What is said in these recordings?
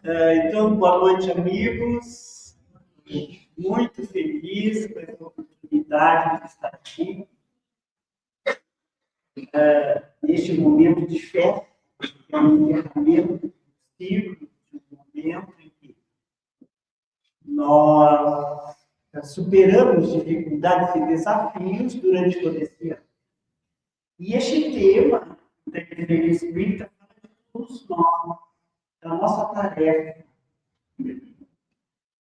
Então, boa noite, amigos. Muito feliz com essa oportunidade de estar aqui, neste momento de fé, que é um encerramento do ciclo, de um momento em que nós superamos dificuldades e desafios durante todo esse ano. E este tema da Igreja Espírita fala de todos nós, da nossa tarefa,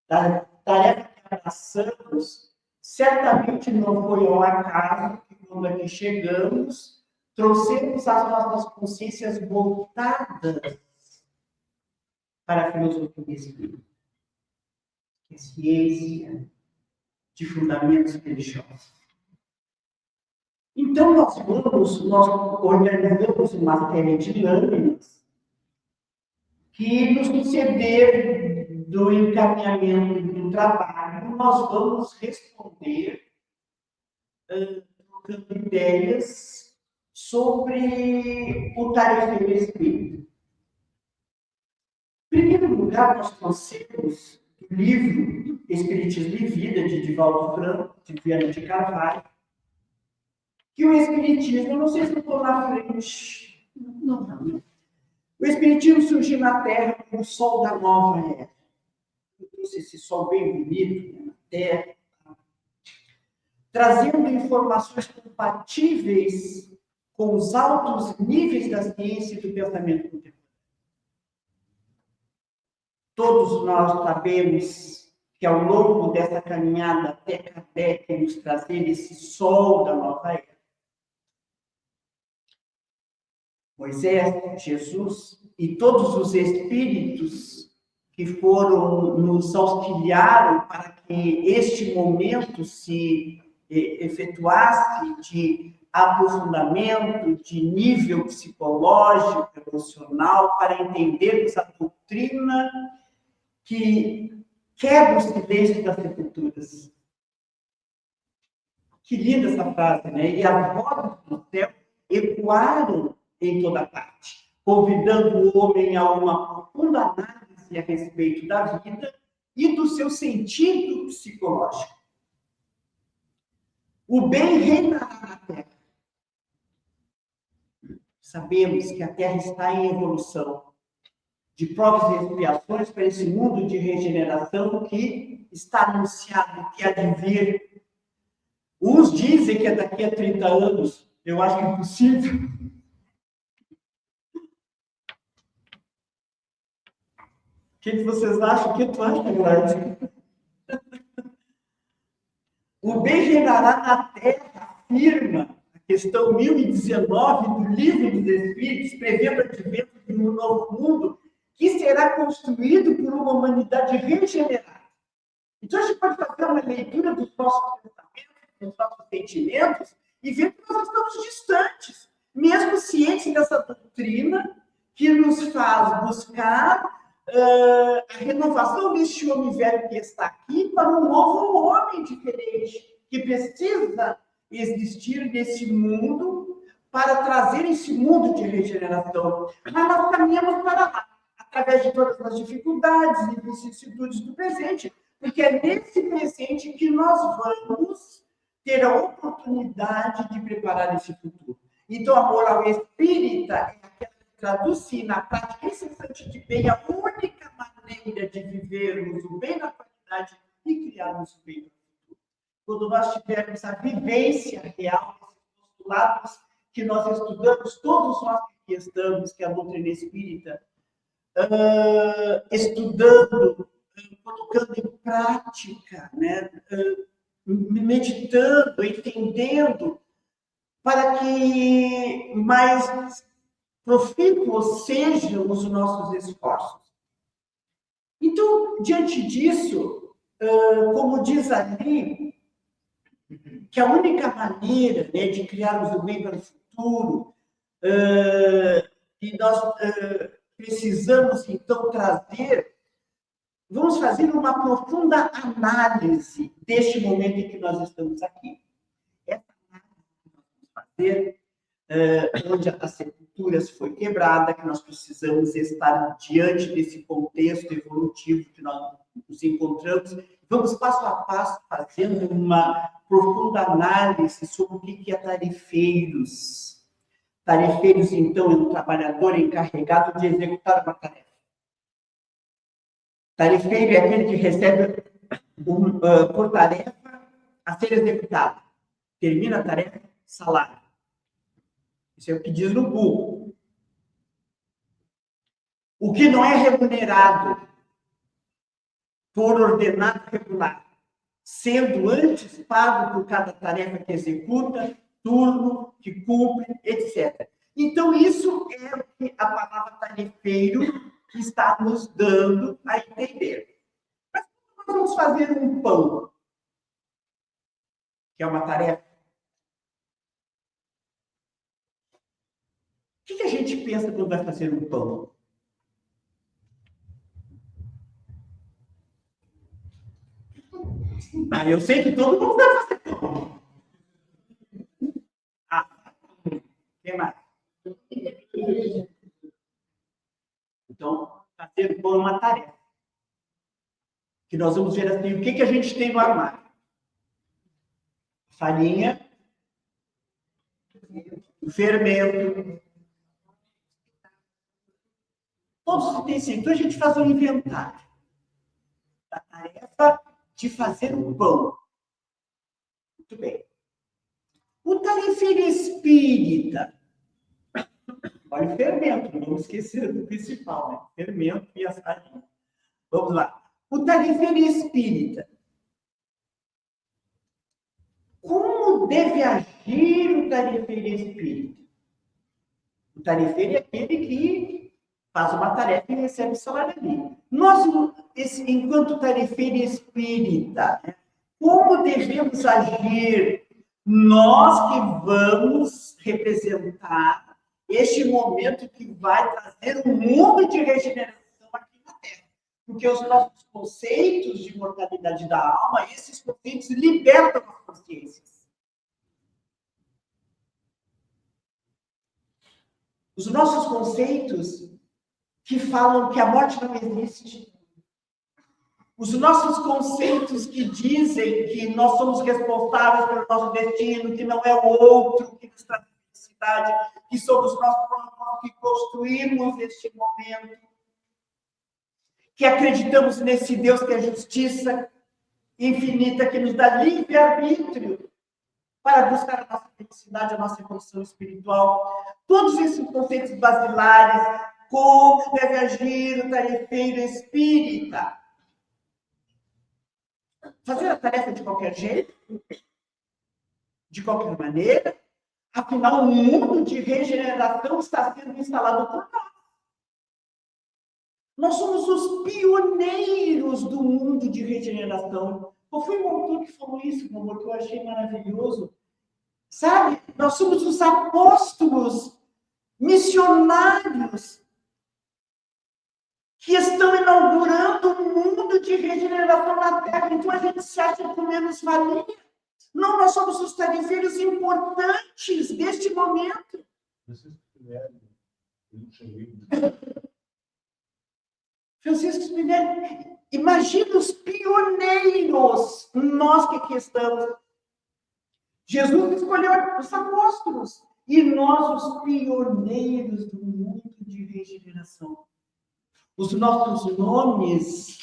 da tarefa que abraçamos. Certamente não foi ao acaso que, quando aqui chegamos, trouxemos as nossas consciências voltadas para a filosofia espírita, que é ciência de fundamentos religiosos. Então, nós organizamos uma série de lâminas que, no suceder do encaminhamento do trabalho, nós vamos responder trocando ideias sobre o tarefeiro espírita. Em primeiro lugar, nós trouxemos o livro Espiritismo e Vida, de Divaldo Franco, de Viana de Carvalho, que o Espiritismo, não sei se eu estou na frente, não. O Espiritismo surgiu na Terra como o sol da nova era. Eu trouxe esse sol bem bonito na Terra, trazendo informações compatíveis com os altos níveis da ciência e do pensamento contemporâneo. Todos nós sabemos que, ao longo dessa caminhada até Kardec nos trazer esse sol da nova era, Moisés, Jesus e todos os espíritos que nos auxiliaram para que este momento se efetuasse de aprofundamento, de nível psicológico, emocional, para entendermos a doutrina que quebra os silêncios das sepulturas. Que linda essa frase, né? E as vozes do céu ecoaram em toda parte, convidando o homem a uma profunda análise a respeito da vida e do seu sentido psicológico. O bem reinará na Terra. Sabemos que a Terra está em evolução, de provas e expiações para esse mundo de regeneração que está anunciado, que há de vir. Uns dizem que é daqui a 30 anos, eu acho impossível. O que vocês acham? O que tu acha, Eduardo? O bem reinará na Terra, afirma a questão 1019 do Livro dos Espíritos, prevendo o advento de um novo mundo que será construído por uma humanidade regenerada. Então, a gente pode fazer uma leitura dos nossos pensamentos, dos nossos sentimentos, e ver que nós estamos distantes, mesmo cientes dessa doutrina que nos faz buscar a renovação deste homem velho que está aqui para um novo homem diferente, que precisa existir nesse mundo para trazer esse mundo de regeneração. Mas nós caminhamos para lá, através de todas as dificuldades e vicissitudes do presente, porque é nesse presente que nós vamos ter a oportunidade de preparar esse futuro. Então, a moral espírita é aquela que traduz-se na prática incessante de bem a única maneira de vivermos o bem na qualidade e criarmos o bem no futuro. Quando nós tivermos a vivência real desses postulados que nós estudamos, todos nós que estamos, que é a doutrina espírita, estudando, colocando em prática, né? Meditando, entendendo, para que mais profícuos sejam os nossos esforços. Então, diante disso, como diz ali, que a única maneira, né, de criarmos o bem para o futuro, e nós precisamos, então, vamos fazer uma profunda análise deste momento em que nós estamos aqui. Essa análise que nós vamos fazer, onde a sepultura estruturas foi quebrada, que nós precisamos estar diante desse contexto evolutivo que nós nos encontramos. Vamos passo a passo fazendo uma profunda análise sobre o que é tarefeiros. Tarefeiros, então, é um trabalhador encarregado de executar uma tarefa. Tarefeiro é aquele que recebe por tarefa a ser executada. Termina a tarefa, salário. Isso é o que diz no Google. O que não é remunerado por ordenado regular, sendo antes pago por cada tarefa que executa, turno, que cumpre, etc. Então, isso é o que a palavra tarefeiro está nos dando a entender. Mas como nós vamos fazer um pão, que é uma tarefa? O que a gente pensa quando vai fazer um pão? Eu sei que todo mundo vai fazer pão. Quem mais? Então, fazer pão é uma tarefa. Que nós vamos ver assim, o que a gente tem no armário? Farinha, fermento, todos os utensílios. Então, a gente faz um inventário da tarefa de fazer um pão. Muito bem. O tarefeiro espírita. Olha o fermento, não vamos esquecer do principal, né? Fermento e a farinha. Vamos lá. O tarefeiro espírita. Como deve agir o tarefeiro espírita? O tarefeiro é aquele que faz uma tarefa e recebe salário ali. Nós, enquanto tarefeiro espírita, como devemos agir? Nós que vamos representar este momento que vai trazer um mundo de regeneração aqui na Terra. Porque os nossos conceitos de mortalidade da alma, esses conceitos libertam as consciências. Os nossos conceitos que falam que a morte não existe. Os nossos conceitos que dizem que nós somos responsáveis pelo nosso destino, que não é o outro que nos traz felicidade, que somos nós próprios que construímos este momento, que acreditamos nesse Deus que é justiça infinita, que nos dá livre-arbítrio para buscar a nossa felicidade, a nossa evolução espiritual. Todos esses conceitos basilares, como deve agir o tarefeiro espírita? Fazer a tarefa de qualquer jeito, de qualquer maneira, afinal, o mundo de regeneração está sendo instalado por nós. Nós somos os pioneiros do mundo de regeneração. Qual foi o autor que falou isso, meu amor, que eu achei maravilhoso? Sabe, nós somos os apóstolos, missionários, que estão inaugurando um mundo de regeneração na Terra. Então, a gente se acha com menos valia. Não, nós somos os tarefeiros importantes deste momento. Francisco Spinelli, imagina os pioneiros, nós que aqui estamos. Jesus escolheu os apóstolos e nós os pioneiros do mundo de regeneração. Os nossos nomes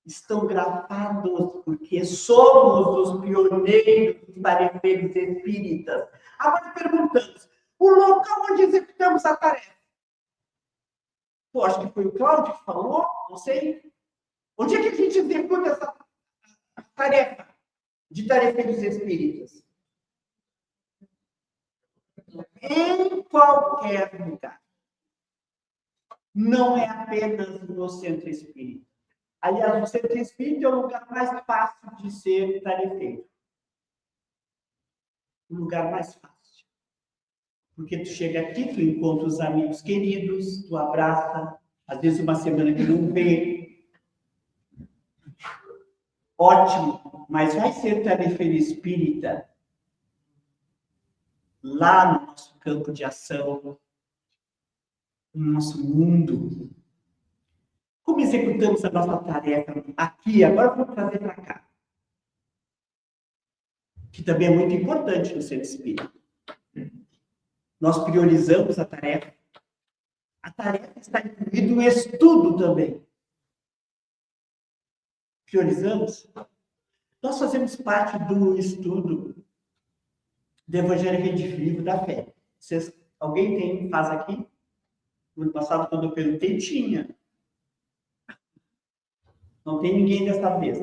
estão gravados porque somos os pioneiros dos tarefeiros espíritas. Agora perguntamos, o local onde executamos a tarefa? Pô, acho que foi o Cláudio que falou, não sei. Onde é que a gente executa essa tarefa de tarefeiros espíritas? Em qualquer lugar. Não é apenas no centro espírita. Aliás, o centro espírita é o lugar mais fácil de ser tarefeiro. O lugar mais fácil. Porque tu chega aqui, tu encontra os amigos queridos, tu abraça, às vezes uma semana que não vê. Ótimo, mas vai ser tarefeiro espírita lá no nosso campo de ação, no nosso mundo. Como executamos a nossa tarefa aqui? Agora vamos trazer para cá. Que também é muito importante no centro espírita. Nós priorizamos a tarefa. A tarefa está incluído o estudo também. Priorizamos. Nós fazemos parte do estudo do Evangelho Rede Vivo da Fé. Alguém faz aqui? No ano passado, quando eu perguntei, tinha. Não tem ninguém dessa vez.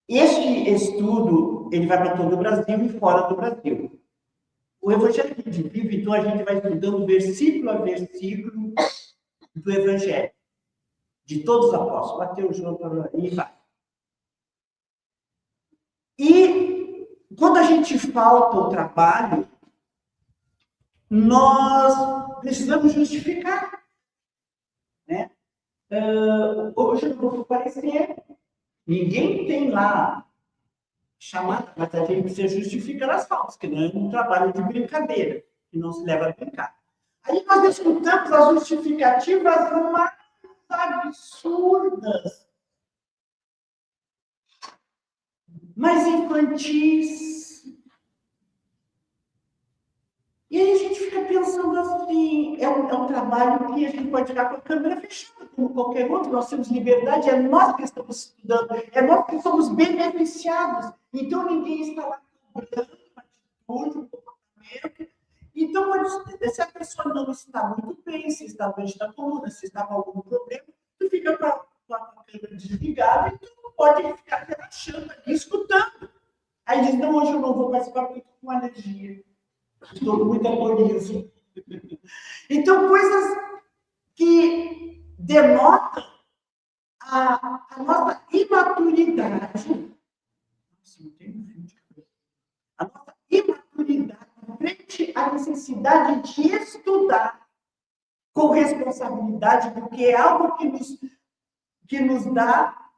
Este estudo, ele vai para todo o Brasil e fora do Brasil. O Evangelho Rede Vivo, então, a gente vai estudando versículo a versículo do Evangelho. De todos os apóstolos. Mateus, João, e vai. E quando a gente falta o trabalho, nós precisamos justificar. Né? Hoje eu não vou aparecer. Ninguém tem lá chamada, mas a gente precisa justificar as faltas, que não é um trabalho de brincadeira, que não se leva a brincar. Aí nós escutamos as justificativas mais absurdas, mais infantis. E aí a gente fica pensando assim, é um trabalho que a gente pode ficar com a câmera fechada, como qualquer outro, nós temos liberdade, é nós que estamos estudando, é nós que somos beneficiados. Então ninguém está lá cobrando uma atitude, um comportamento. Então, se a pessoa não está muito bem, se está doente da coluna, se está com algum problema, tu fica com a câmera desligada e tu pode ficar relaxando ali, escutando. Aí diz, não, hoje eu não vou participar porque estou com alergia. Estou com muita coriza. Então, coisas que denotam a nossa imaturidade. Nossa, não tem um fio de cabelo. A nossa imaturidade frente à necessidade de estudar com responsabilidade, porque é algo que nos dá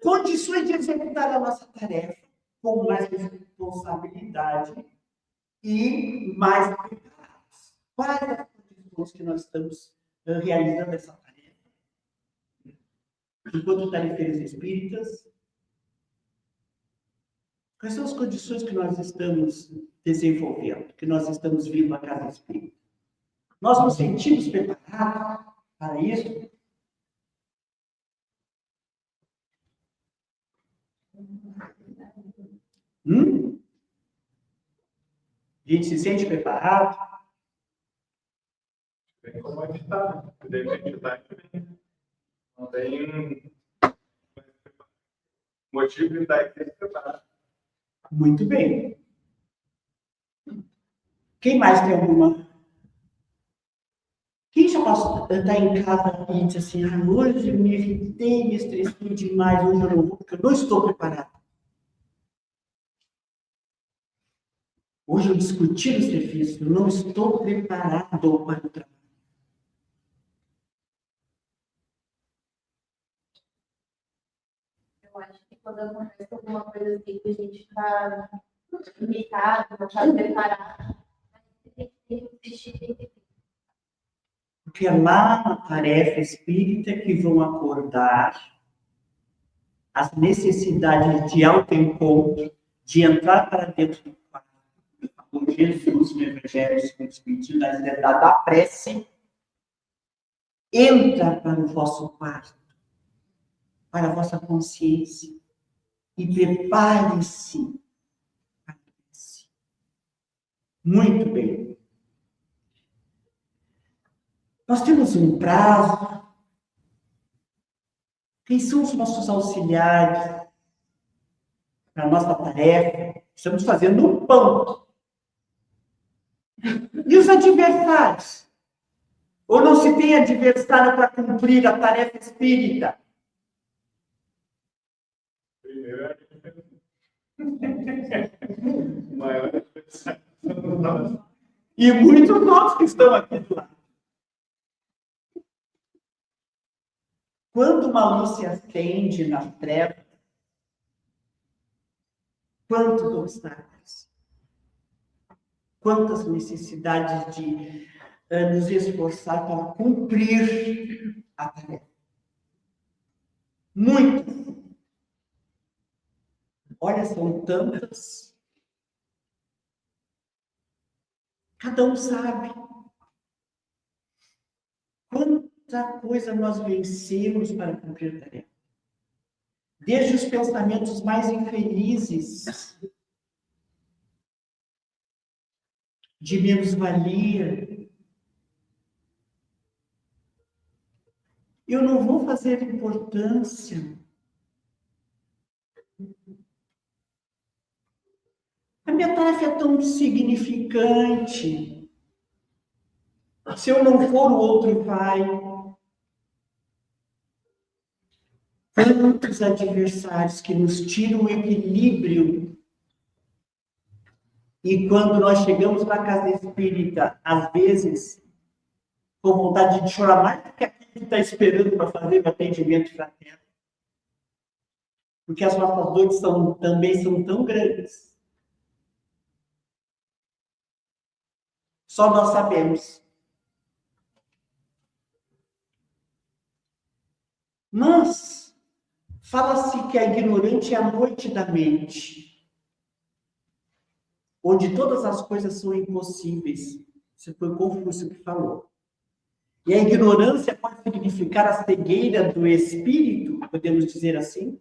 condições de executar a nossa tarefa com mais responsabilidade e mais preparados. Quais as condições que nós estamos realizando essa tarefa? Enquanto tarefeiros espíritas, quais são as condições que nós estamos desenvolvendo, que nós estamos vindo à casa espírita? Nós nos sentimos preparados para isso? A gente se sente preparado? Bem como a gente está, não tem motivo de estar aqui preparado. Muito bem. Quem mais tem alguma? Quem já está em casa e diz assim, hoje eu me irritei, me estressei demais, hoje eu não vou, porque eu não estou preparado. Hoje eu discuti no serviço, eu não estou preparado para o trabalho. Eu acho que quando acontece alguma coisa assim que a gente está irritado, não está preparado, a gente tem que insistir. Porque é lá na tarefa espírita que vão acordar as necessidades de autoencontro, de entrar para dentro do quarto, como Jesus no Evangelho segundo o Espiritismo, na liberdade da prece. Entra para o vosso quarto, para a vossa consciência, e prepare-se para a prece. Muito bem. Nós temos um prazo. Quem são os nossos auxiliares para a nossa tarefa? Estamos fazendo um pão. E os adversários? Ou não se tem adversário para cumprir a tarefa espírita? Primeiro é o maior adversário. E muitos outros que estão aqui do lado. Quando uma luz se acende nas trevas, quantos obstáculos, quantas necessidades de nos esforçar para cumprir a tarefa. Muitas. Olha, são tantas. Cada um sabe quanta coisa nós vencemos para cumprir a tarefa. Desde os pensamentos mais infelizes, de menos-valia. Eu não vou fazer importância. A minha tarefa é tão insignificante. Se eu não for, o outro vai. Tantos adversários que nos tiram o equilíbrio. E quando nós chegamos na casa espírita, às vezes, com vontade de chorar mais do que aquele que está esperando para fazer o atendimento fraterno. Porque as nossas dores também são tão grandes. Só nós sabemos. Mas fala-se que a ignorante é a noite da mente, onde todas as coisas são impossíveis. Isso foi Confúcio que falou. E a ignorância pode significar a cegueira do espírito, podemos dizer assim?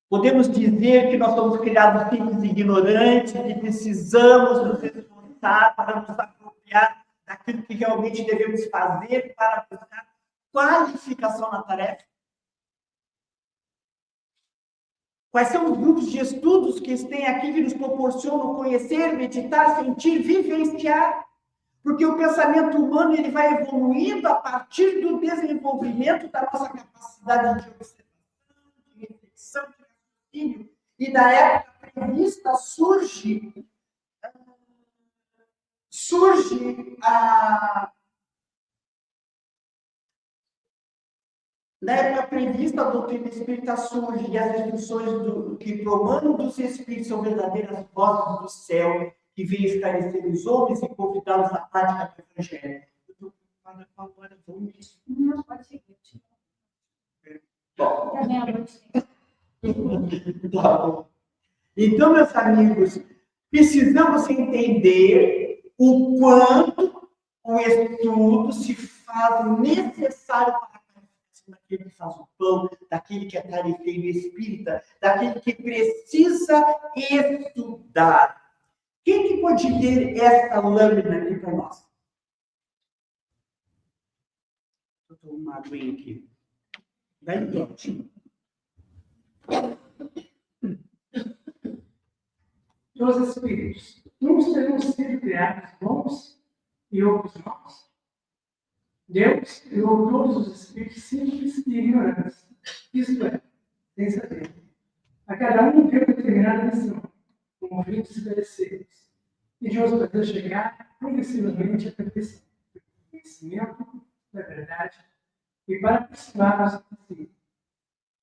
Podemos dizer que nós somos criados simples e ignorantes, que precisamos nos esforçar para nos apropriar daquilo que realmente devemos fazer para buscar qualificação na tarefa? Quais são os grupos de estudos que têm aqui que nos proporcionam conhecer, meditar, sentir, vivenciar? Porque o pensamento humano ele vai evoluindo a partir do desenvolvimento da nossa capacidade de observação, de reflexão, de raciocínio. E da época prevista surge Na época prevista, a doutrina espírita surge e as instruções que promanam dos espíritos são verdadeiras vozes do céu que vêm esclarecer os homens e convidá-los à prática do evangelho. Não pode seguir. Bom. É meia-noite. Tá bom. Então, meus amigos, precisamos entender o quanto o estudo se faz necessário para daquele que faz o pão, daquele que é tarefeiro espírita, daquele que precisa estudar. Quem que pode ler esta lâmina aqui para nós? Vou tomar uma aguinha aqui. Vai pronto. Os espíritos, uns terão sido criados bons e outros maus. Deus criou todos os espíritos simples e ignorantes, isto é, sem saber. A cada um deu determinada missão, como fim de esclarecê-los, e de os fazer chegar progressivamente à perfeição, conhecimento da verdade, e para aproximar-nos de si.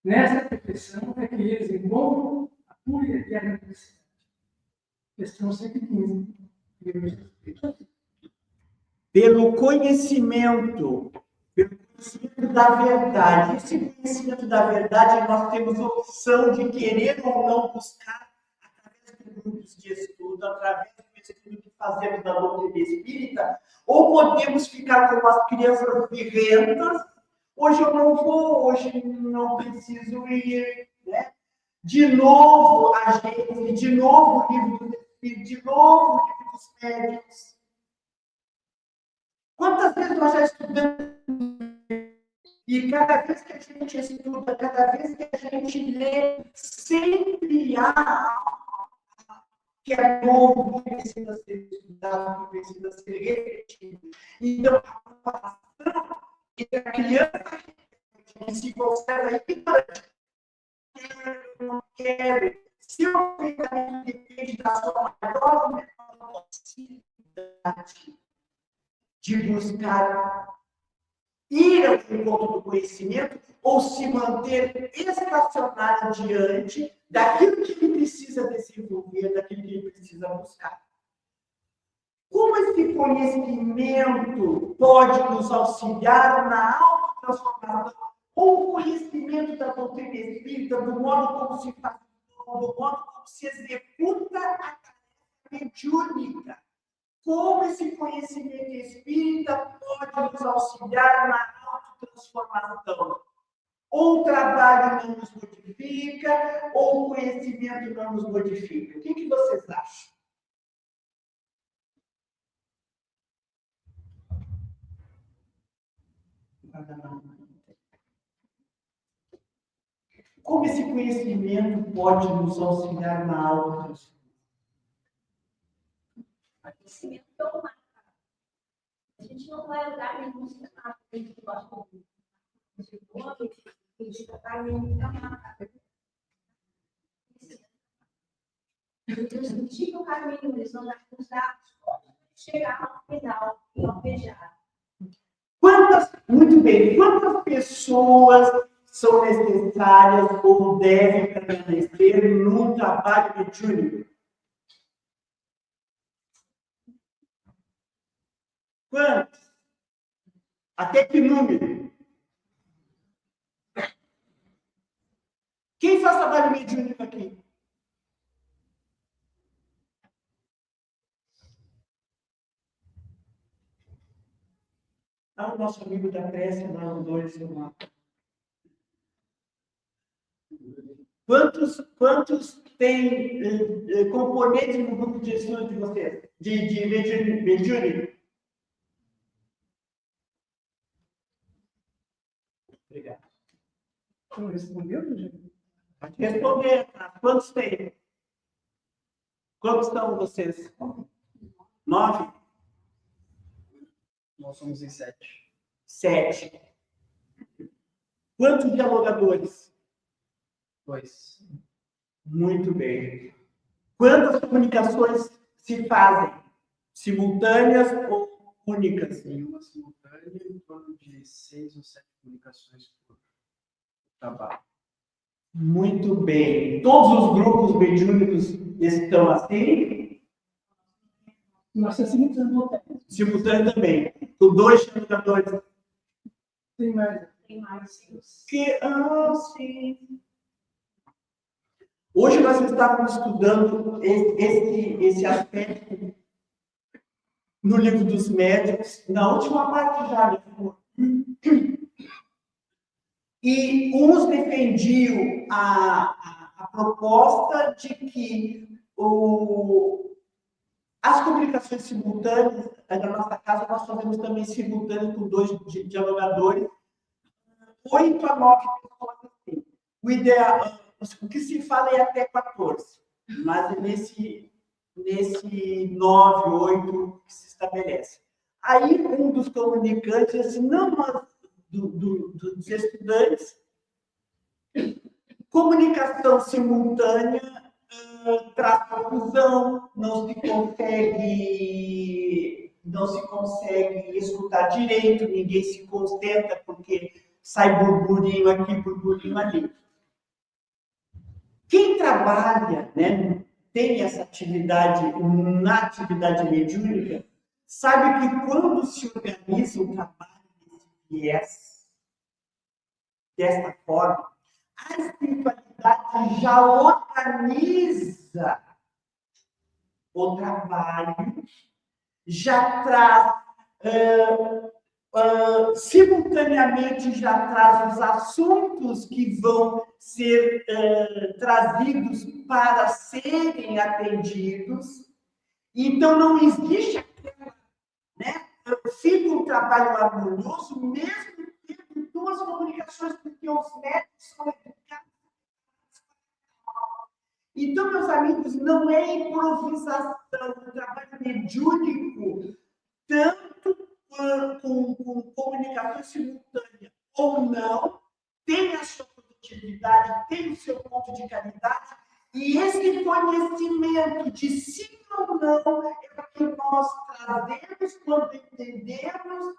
Nessa perfeição é que eles encontram a pura e eterna felicidade. Questão 115, livro dos Espíritos. Pelo conhecimento da verdade. Esse conhecimento da verdade, nós temos a opção de querer ou não buscar através de grupos de estudo, através do estudo que fazemos da doutrina espírita, ou podemos ficar como as crianças birrentas. Hoje eu não vou, hoje não preciso ir, né? De novo a gente, de novo o livro do Espírito, de novo o livro dos médicos. Quantas vezes nós já estudamos e cada vez que a gente estuda, cada vez que a gente lê, sempre há que é novo, que precisa ser estudado, que precisa ser repetido. Então, a comparação entre a criança que se conserva ignorante, não quero, se o pensamento depende da sua maior possibilidade de buscar ir ao encontro do conhecimento ou se manter estacionado diante daquilo que ele precisa desenvolver, daquilo que ele precisa buscar. Como esse conhecimento pode nos auxiliar na autotransformação? Ou o conhecimento da doutrina espírita, do modo como se faz, do modo como se executa a tarefa mediúnica? Como esse conhecimento espírita pode nos auxiliar na autotransformação? Ou o trabalho não nos modifica, ou o conhecimento não nos modifica. O que vocês acham? Como esse conhecimento pode nos auxiliar na autotransformação? O conhecimento é o mapa. A gente não vai usar nenhum sistema que gosta de sentir o caminho, eles vão dar os dados para chegar ao final e almejar. Muito bem, quantas pessoas são necessárias ou devem permanecer no trabalho mediúnico? Quantos? Até que número? Quem faz trabalho mediúnico aqui? O nosso amigo da prece, lá no 2, Quantos tem componentes no grupo de estudo de vocês? De mediúnico? Obrigado. Não respondeu, Rogério? Pode responder. Quantos tem? Quantos estão vocês? 9? Nós somos em 7. 7. Quantos dialogadores? 2. Muito bem. Quantas comunicações se fazem? Simultâneas ou únicas? Em uma simultânea, em torno de 6 ou 7 comunicações por trabalho. Muito bem. Todos os grupos mediúnicos estão assim? Nossa, simultâneo. Simultâneo também. Com 2 dialogadores. Tem mais. Tem mais sim. Sim. Hoje nós estávamos estudando esse aspecto no livro dos médicos, na última parte já, né? E uns defendiam a proposta de que as comunicações simultâneas, na nossa casa, nós fazemos também simultâneo com 2 dialogadores, 8 a 9 pessoas assim. O ideal, o que se fala é até 14, mas é nesse 9, 8 que se estabelece. Aí um dos comunicantes disse assim, não, mas dos estudantes, comunicação simultânea traz confusão, não se consegue escutar direito, ninguém se concentra porque sai burburinho aqui, burburinho ali. Quem trabalha, né, tem essa atividade na atividade mediúnica, sabe que quando se organiza um trabalho desta forma, a espiritualidade já organiza o trabalho, já traz, simultaneamente, já traz os assuntos que vão ser trazidos para serem atendidos. Então, não existe aquela, né? Fica um trabalho harmonioso, mesmo tendo 2 comunicações, porque os médicos são educados. Então, meus amigos, não é improvisação, o trabalho mediúnico, tanto com comunicação simultânea ou não, tem a sua produtividade, tem o seu ponto de qualidade, e esse conhecimento de sim ou não é o que nós trazemos quando entendemos,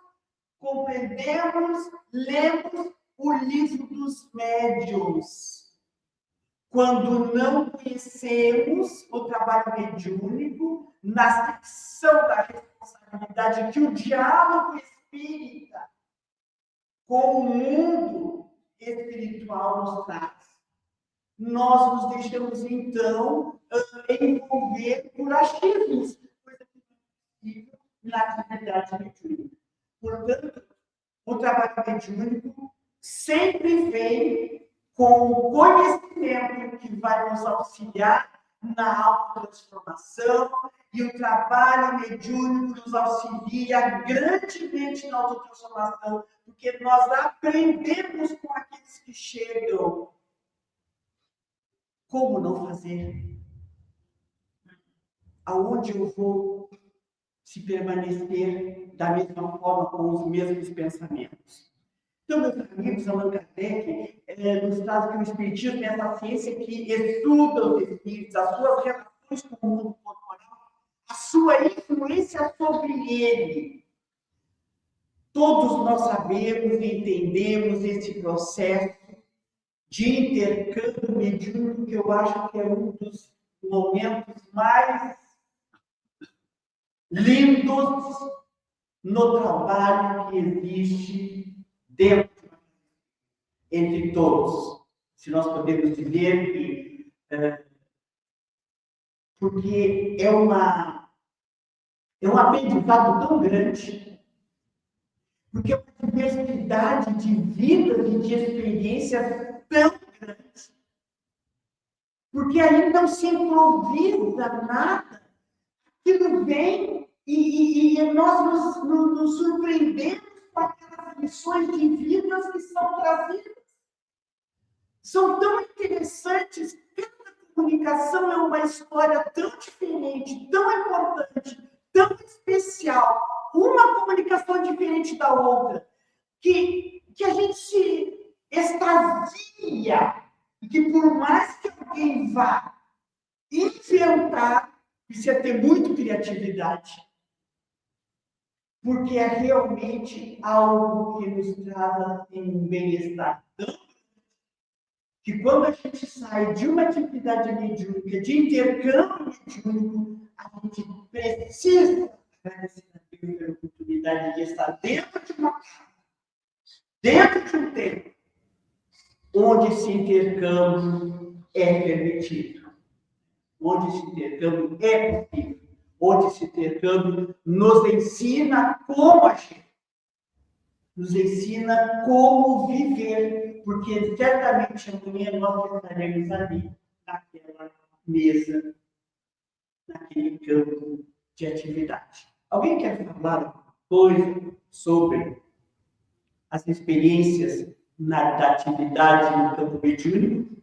compreendemos, lemos o livro dos médiuns. quando não conhecemos o trabalho mediúnico na secção da responsabilidade que o diálogo espírita com o mundo espiritual nos traz. Nós nos deixamos, então, envolver por achismos, coisa que não é possível na atividade mediúnica. Portanto, o trabalho mediúnico sempre vem com o conhecimento que vai nos auxiliar na autotransformação, e o trabalho mediúnico nos auxilia grandemente na autotransformação, porque nós aprendemos com aqueles que chegam como não fazer, aonde eu vou se permanecer da mesma forma, com os mesmos pensamentos. Então, meus amigos, Allan Kardec nos traz que o Espiritismo é essa ciência que estuda os espíritos, as suas relações com o mundo corporal, a sua influência sobre ele. Todos nós sabemos e entendemos esse processo de intercâmbio mediúnico, que eu acho que é um dos momentos mais lindos no trabalho que existe dentro, entre todos. Se nós podemos dizer que porque é um aprendizado tão grande, porque é uma diversidade de vidas e de experiências tão grande, porque aí não se improvisa nada, aquilo vem e nós nos surpreendemos com aquelas lições de vidas que são trazidas. São tão interessantes, cada comunicação é uma história tão diferente, tão importante, tão especial, uma comunicação diferente da outra, que a gente se extasia, e que por mais que alguém vá inventar, precisa ter muito criatividade, porque é realmente algo que nos traz assim, um bem-estar tão que quando a gente sai de uma atividade mediúnica, de intercâmbio mediúnico, a gente precisa agradecer a Deus pela oportunidade de estar dentro de uma casa, dentro de um templo, onde esse intercâmbio é permitido, onde esse intercâmbio é possível, onde esse intercâmbio nos ensina como agir, nos ensina como viver, porque certamente amanhã nós estaremos ali, naquela mesa, naquele campo de atividade. Alguém quer falar alguma coisa sobre as experiências da atividade no campo mediúnico?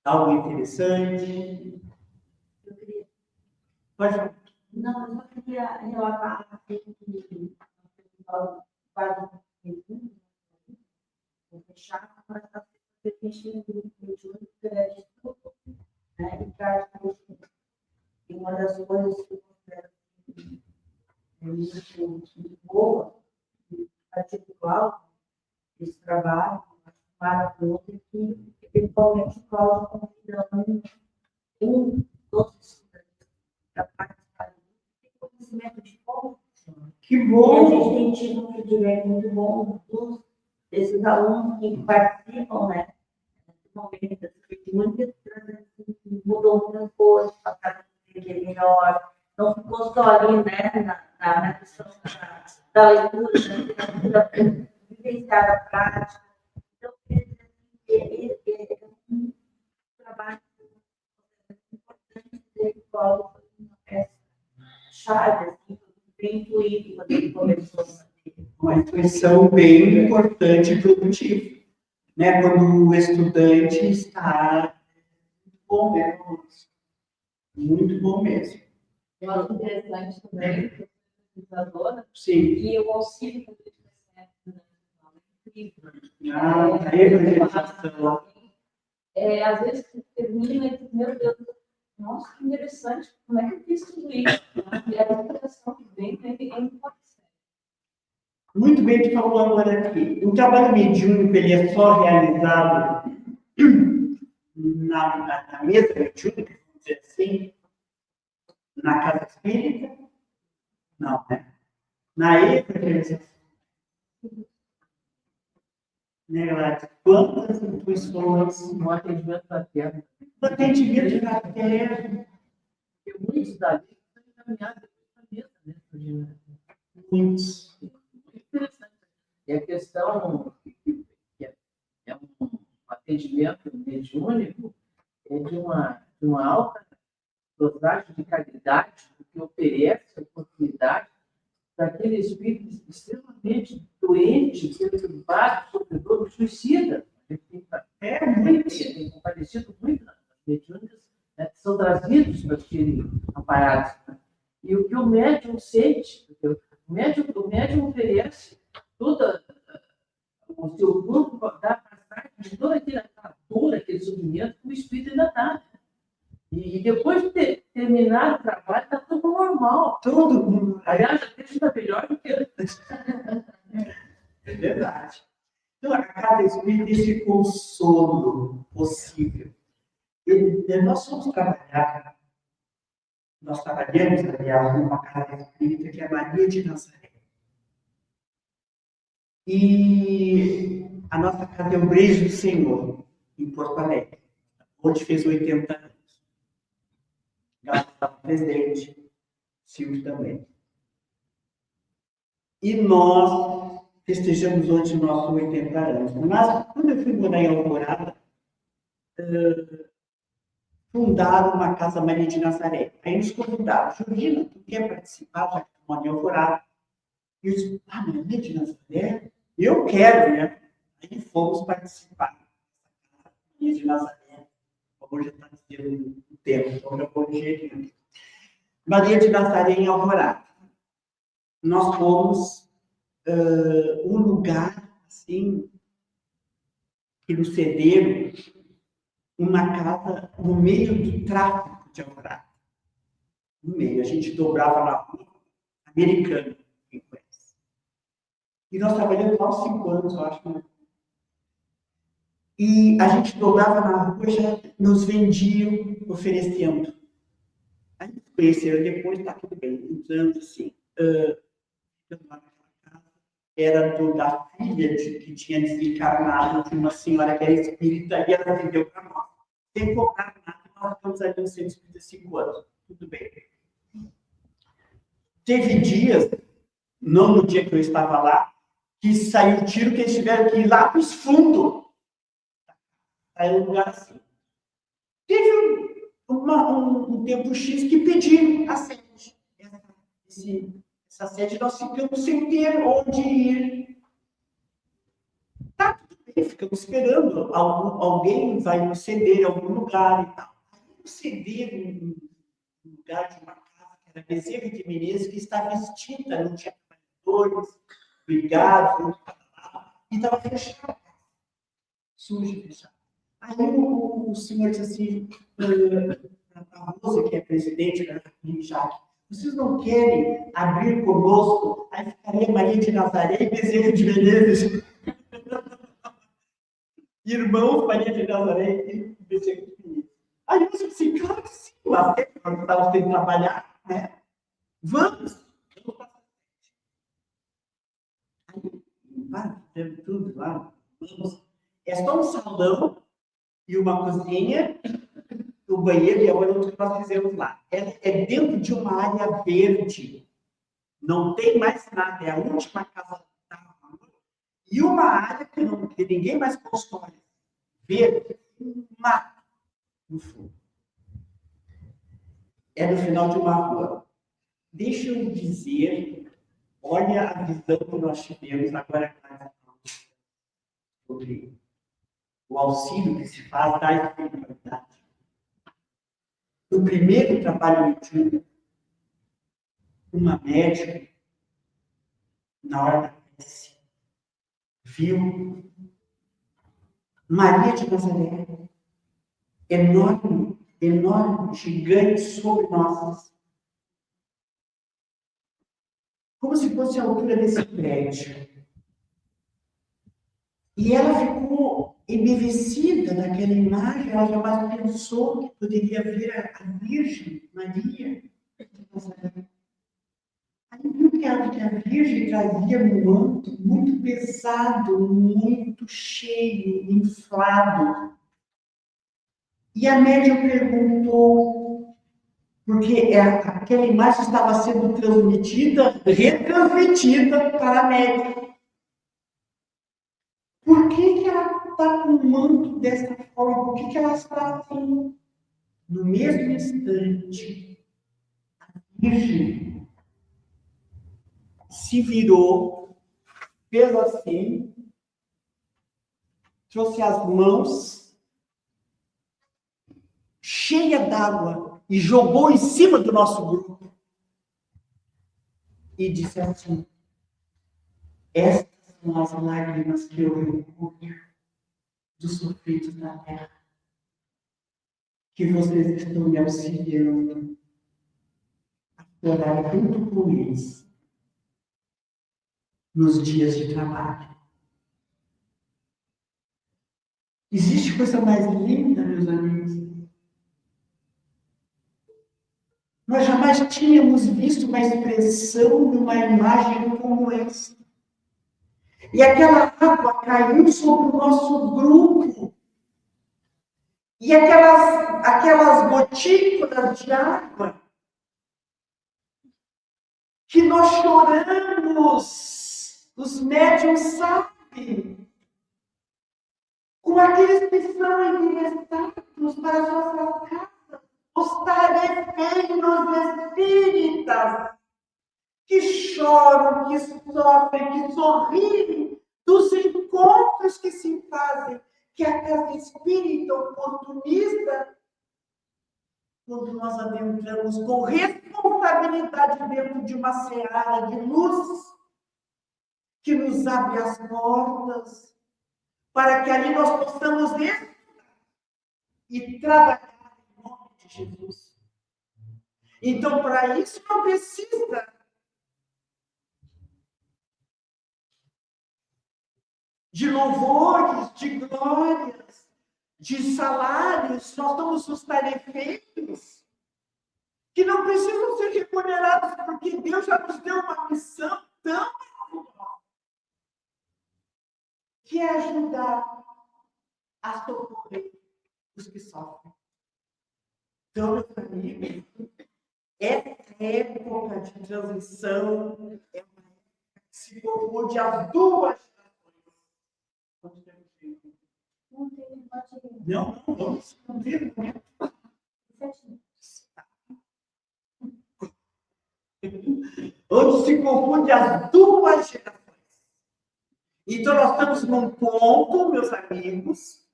Algo interessante? Eu queria. Pode falar. Não, eu só queria relatar aqui que quase vou fechar, mas está preenchendo o grupo mediúnico que é de tudo, né? E traz e uma das coisas que eu considero muito boa, articular esse trabalho, maravilhoso, é que principalmente o Cláudio convidando todos os estudantes para participar do conhecimento de como Que e bom! a gente tem tido um feedback muito bom desses alunos que participam, né? Nesse momento das mediúnicas, que mudou muitas coisas, passaram a entender melhor, não ficou só ali, né, na questão da leitura, da vivenciar a prática. Então, é um trabalho importante de qual é chave, assim, bem fluido quando ele começou. Uma intuição bem importante e produtiva, né? Quando o estudante está muito bom mesmo, muito bom mesmo. Eu acho interessante também, que eu sou pesquisadora, Sim. e eu consigo fazer esse processo, incrível. A evangelização. Às vezes termina e diz, meu Deus, nossa, que interessante, como é que eu fiz tudo isso? E a interpretação que vem é importante. Muito bem que falou agora aqui. O trabalho mediúnico, ele é só realizado na mesa mediúnica, vamos dizer assim, na casa espírita? Não, né? Na evangelização. Né, Gladys? Quantas intuições No atendimento da terra. no atendimento da terra? Porque muitos dali estão encaminhados para a mesa, né? Muitos. Muito interessante. E a questão que é um atendimento mediúnico é de uma alta dosagem de caridade, que oferece a oportunidade para aquele espírito extremamente doente, perturbado, sofredor, suicida. Tem comparecido muito nas mediúnicas, né, que são trazidos para serem amparados. Né? E o que o médium sente, o médium oferece todo o seu corpo da passagem de toda aquela dor, aquele sofrimento que o espírito ainda está. E depois de terminar o trabalho, está tudo normal. Todo mundo. Aliás, até está melhor do que antes. É verdade. Então, a cada espírito esse consolo possível. Nós trabalhamos, aliás, numa casa espírita que é a Maria de Nazaré. E a nossa casa é o Brejo do Senhor, em Porto Alegre, onde fez 80 anos. Ela estava presente, Silvio também. E nós festejamos hoje o nosso 80 anos. Mas, quando eu fui morar em Alvorada, fundaram uma casa Maria de Nazaré. Aí nos convidaram, Juliana, tu quer participar, já que tu mora em Alvorada? E eu disse, Maria de Nazaré? Eu quero, né? Aí fomos participar. Maria de Nazaré. Hoje está dizendo o tempo, então eu vou dizer Maria de Nazaré em Alvorada. Nós fomos um lugar, assim, que nos cederam uma casa no meio do tráfico de Alvorada. No meio, a gente dobrava na rua, Americana, quem conhece. E nós trabalhamos lá uns 5 anos, eu acho, né? E a gente dobrava na rua, já nos vendiam, oferecendo. A gente conheceu depois, está tudo bem, uns anos assim. Era da filha que tinha desencarnado de uma senhora que era espírita e ela vendeu para nós. Sem cobrar nada, nós ficamos ali no centro espírita 5 anos. Tudo bem. Teve dias, não no dia que eu estava lá, que saiu o tiro que eles tiveram que ir lá para os fundos. Aí um lugar assim. Teve um tempo X que pediram a sede. Essa sede nós ficamos sem ter onde ir. Tá, tudo bem, ficamos esperando. Alguém vai nos ceder em algum lugar e tal. Aí nos ceder um lugar de uma casa que era Bezerra de Menezes, que estava extinta, não tinha trabalhadores, brigados, e estava fechado. Sujo, fechado. Aí o senhor disse assim, a Rosa, que é presidente da Jaque, vocês não querem abrir conosco? Aí ficaria Maria de Nazaré e Bezerra de Menezes. Irmãos Maria de Nazaré e Bezerra de Menezes. Aí eu disse assim, claro que sim, mas nós estávamos tendo que trabalhar, né? Vamos para frente. Aí, teve tudo lá, vamos. É só um salão e uma cozinha, o banheiro e a outra que nós fizemos lá. É dentro de uma área verde. Não tem mais nada. É a última casa da rua. E uma área que ninguém mais constrói. Verde, um mato no fundo. É no final de uma rua. Deixa eu dizer, olha a visão que nós tivemos agora sobre o auxílio que se faz da espiritualidade. No primeiro trabalho mediúnico, uma médica, na hora da prece, viu Maria de Nazaré, enorme, gigante sobre nós. como se fosse a altura desse prédio. E ela ficou embevecida naquela imagem, ela jamais pensou que poderia vir a Virgem Maria. Aí viu que a Virgem trazia um manto muito pesado, muito cheio, inflado. E a médium perguntou, porque aquela imagem estava sendo retransmitida para a médium. Por que ela está com o manto dessa forma? Por que ela está assim? No mesmo instante, a Virgem se virou, fez assim, trouxe as mãos, cheia d'água, e jogou em cima do nosso grupo. E disse assim: estas são as lágrimas que eu recolho dos sofridos da terra, que vocês estão me auxiliando a chorar junto com eles nos dias de trabalho. Existe coisa mais linda, meus amigos? Nós jamais tínhamos visto uma expressão de uma imagem como essa. E aquela água caiu sobre o nosso grupo. E aquelas gotículas de água que nós choramos, os médiuns sabem, com aqueles que são endereçados para as nossas casas, os tarefeiros espíritas, que choram, que sofrem, que sorriem dos encontros que se fazem, que a casa espírita oportunista, quando nós adentramos com responsabilidade dentro de uma seara de luz, que nos abre as portas, para que ali nós possamos estudar e trabalhar em nome de Jesus. Então, para isso, não precisa de louvores, de glórias, de salários. Nós somos os tarefeiros que não precisam ser remunerados, porque Deus já nos deu uma missão tão maravilhosa, que é ajudar a socorrer os que sofrem. Então, meus amigos, essa época de transição é uma época que se confunde as duas gerações. Não tem bateria. Não, vamos cumprir. Onde se confunde as duas gerações. Então, nós estamos num ponto, meus amigos,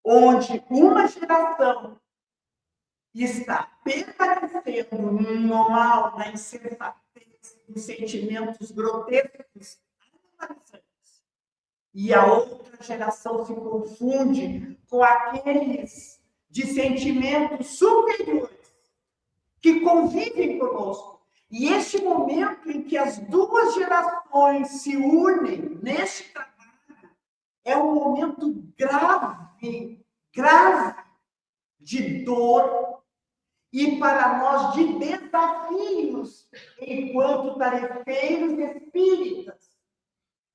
onde uma geração está permanecendo no mal, na insensatez, nos sentimentos grotescos, e a outra geração se confunde com aqueles de sentimentos superiores que convivem conosco. E este momento em que as duas gerações se unem neste trabalho é um momento grave, grave de dor e para nós de desafios enquanto tarefeiros espíritas.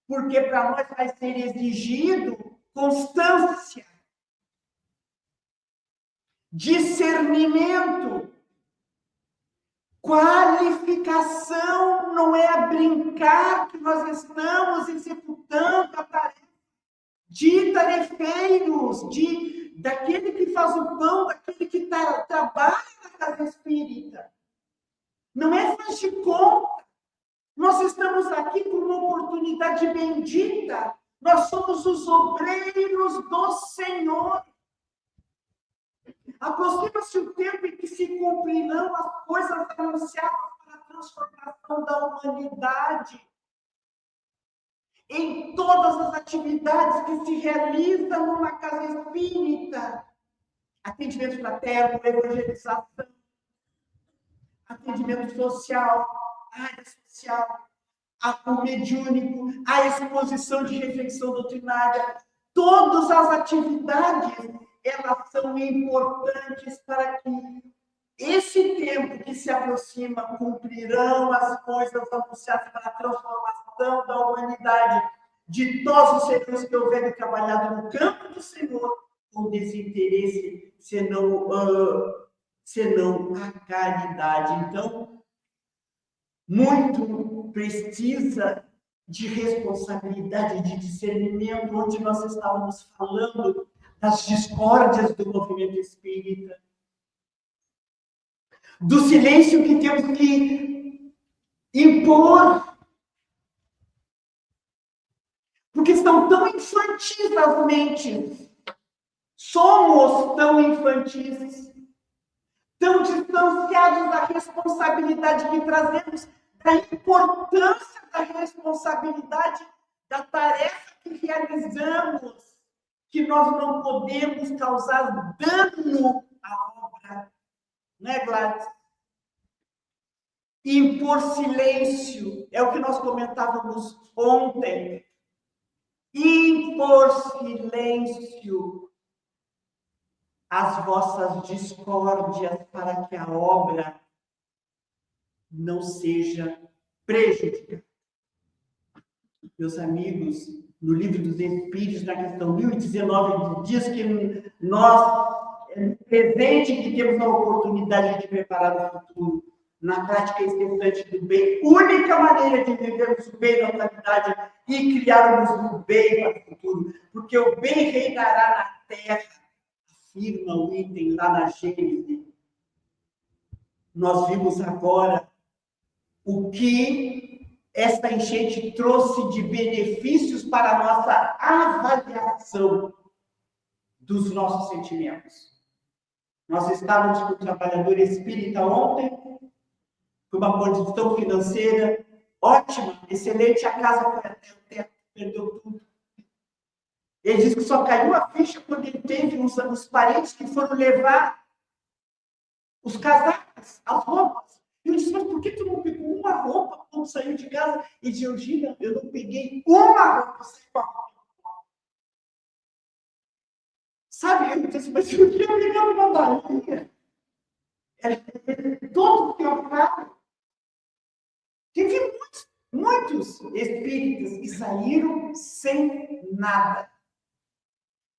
Porque para nós vai ser exigido constância, discernimento, qualificação. Não é a brincar que nós estamos executando a tarefa de tarefeiros, daquele que faz o pão, daquele que trabalha na casa espírita. Não é faz de conta. Nós estamos aqui com uma oportunidade bendita. Nós somos os obreiros do Senhor. Aproxima-se o tempo em que se cumprirão as coisas anunciadas para a transformação da humanidade. Em todas as atividades que se realizam numa casa espírita. Atendimento fraterno, evangelização, atendimento social, área social, o mediúnico, a exposição de reflexão doutrinária, todas as atividades, elas são importantes para que esse tempo que se aproxima cumprirão as coisas anunciadas para a transformação da humanidade. Ditosos serão os que houverem trabalhado no campo do Senhor com desinteresse, senão a caridade. Então, muito precisa de responsabilidade, de discernimento, onde nós estávamos falando das discórdias do movimento espírita, do silêncio que temos que impor, porque estão tão infantis as mentes, somos tão infantis, tão distanciados da responsabilidade que trazemos, da importância da responsabilidade da tarefa que realizamos, que nós não podemos causar dano à obra. Não é, Gladys? Impor silêncio, é o que nós comentávamos ontem. Impor silêncio as vossas discórdias para que a obra não seja prejudicada. Meus amigos, no Livro dos Espíritos, na questão 1019, diz que nós, presente, que temos a oportunidade de preparar o futuro, na prática incessante do bem, única maneira de vivermos o bem na atualidade e criarmos o bem para o futuro, porque o bem reinará na terra, afirma o item lá na Gênesis. Nós vimos agora o que esta enchente trouxe de benefícios para a nossa avaliação dos nossos sentimentos. Nós estávamos com o trabalhador espírita ontem, com uma condição financeira ótima, excelente, a casa foi até o teto, perdeu tudo. Ele disse que só caiu a ficha quando ele teve os parentes que foram levar os casacos, as roupas. E eu disse, mas por que tu não pegou uma roupa quando saiu de casa? E disse, Georgina, eu não peguei uma roupa, saí com a roupa. Sabe, eu disse, mas eu tinha pegado uma balinha. Todo que eu falo. Teve muitos espíritas que saíram sem nada.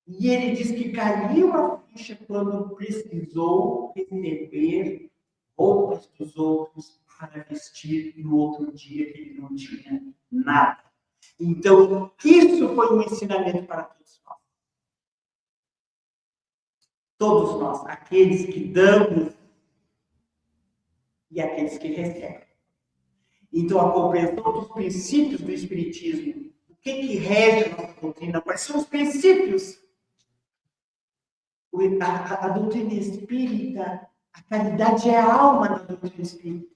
E ele diz que caiu a ficha quando precisou receber roupas dos outros para vestir no outro dia que ele não tinha nada. Então, isso foi um ensinamento para todos nós. Todos nós, aqueles que damos e aqueles que recebem. Então, a compreensão dos princípios do Espiritismo, o que rege a nossa doutrina, quais são os princípios? A doutrina espírita, a caridade é a alma da doutrina espírita.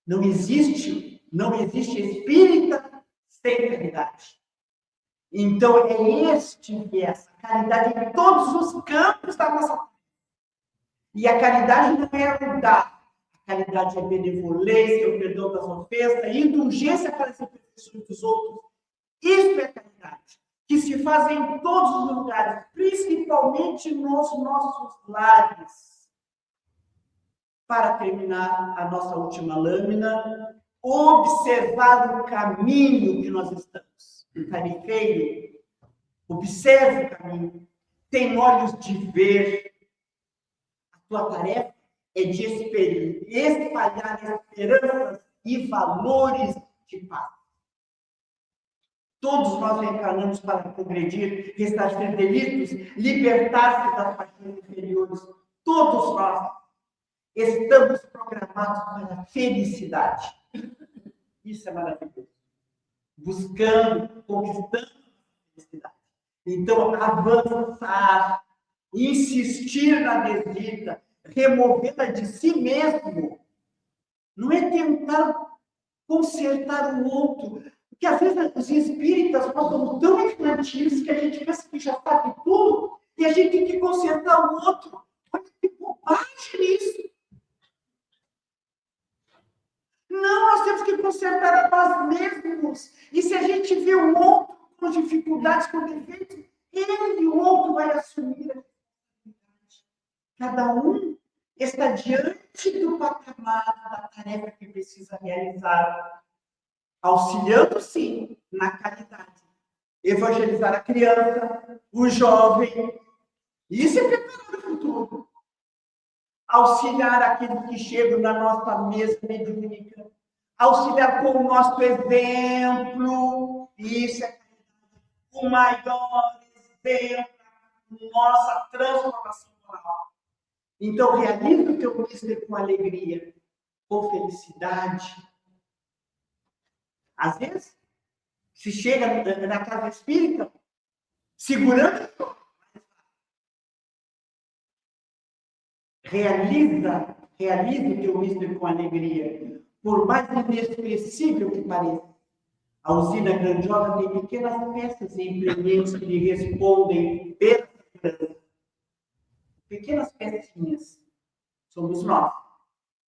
Não existe espírita sem caridade. Então, é essa caridade em todos os campos da nossa vida. E a caridade não é o dar. A caridade é benevolência, o perdão das ofensas, indulgência para as imperfeições dos outros. Isso é caridade, que se faz em todos os lugares, principalmente nos nossos lares. Para terminar a nossa última lâmina, observar o caminho que nós estamos. O tarefeiro observa o caminho, tem olhos de ver. A tua tarefa é de espalhar esperanças e valores de paz. Todos nós reencarnamos para progredir, ressarcir delitos, libertar-se das paixões inferiores. Todos nós estamos programados para a felicidade. Isso é maravilhoso. Buscando, conquistando a felicidade. Então, avançar, insistir na desdita, removê-la de si mesmo, não é tentar consertar o outro. Porque às vezes os espíritas nós somos tão infantis que a gente pensa que já sabe tudo e a gente tem que consertar o outro. Olha que bobagem isso. Não, nós temos que consertar a nós mesmos. E se a gente vê o outro com dificuldades, com defeitos, ele e o outro vai assumir a responsabilidade. Cada um está diante do patamar da tarefa que precisa realizar, auxiliando, sim, na caridade. Evangelizar a criança, o jovem. Isso é preparar o futuro. Auxiliar aqueles que chegam na nossa mesa mediúnica. Auxiliar com o nosso exemplo. Isso é caridade. O maior exemplo da nossa transformação moral. Então, realiza o teu mistério com alegria, com felicidade. Às vezes, se chega na casa espírita, segurando, realiza o teu mistério com alegria, por mais inexpressível que pareça. A usina grandiosa tem pequenas peças empreendentes que lhe respondem pela segurança. Pequenas pecinhas somos nós.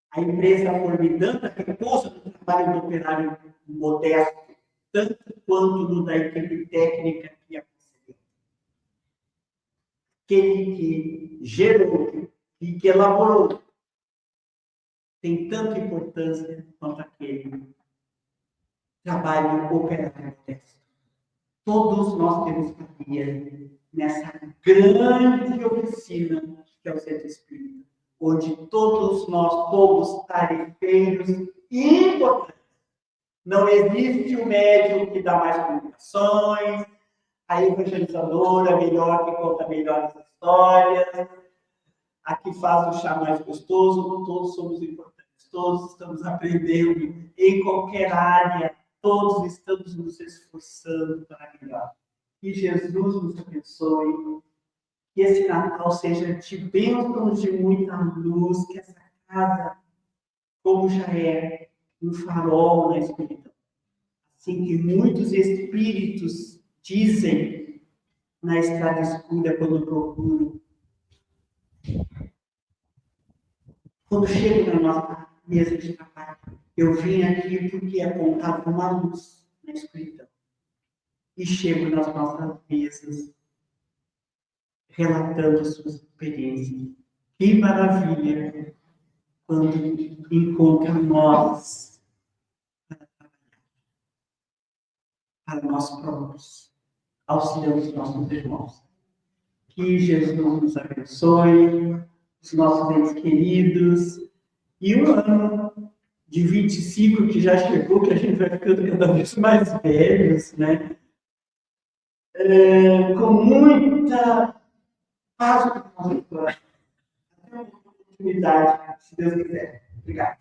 A empresa formidanta repousa no trabalho do operário modesto, tanto quanto no da equipe técnica que a concebeu. Aquele que gerou e que elaborou tem tanta importância quanto aquele trabalho operário modesto. Todos nós temos família nessa grande oficina que é o Centro Espírita, onde todos nós somos tarefeiros importantes. Não existe o médium que dá mais comunicações, a evangelizadora melhor que conta melhores histórias, a que faz o chá mais gostoso. Todos somos importantes, todos estamos aprendendo em qualquer área, todos estamos nos esforçando para melhor. Que Jesus nos abençoe, que esse Natal seja de bênçãos, de muita luz, que essa casa, como já é, um farol na escuridão. Assim que muitos espíritos dizem na estrada escura quando procuram. Quando chego na nossa mesa de trabalho, eu vim aqui porque apontava uma luz na escuridão. E chego nas nossas mesas, relatando suas experiências. Que maravilha quando encontra nós para nós próprios, auxiliando os nossos irmãos. Que Jesus nos abençoe, os nossos entes queridos, e o ano de 25 que já chegou, que a gente vai ficando cada vez mais velhos, né? Com muita paz no nosso coração. Até uma oportunidade, se Deus quiser. Obrigado.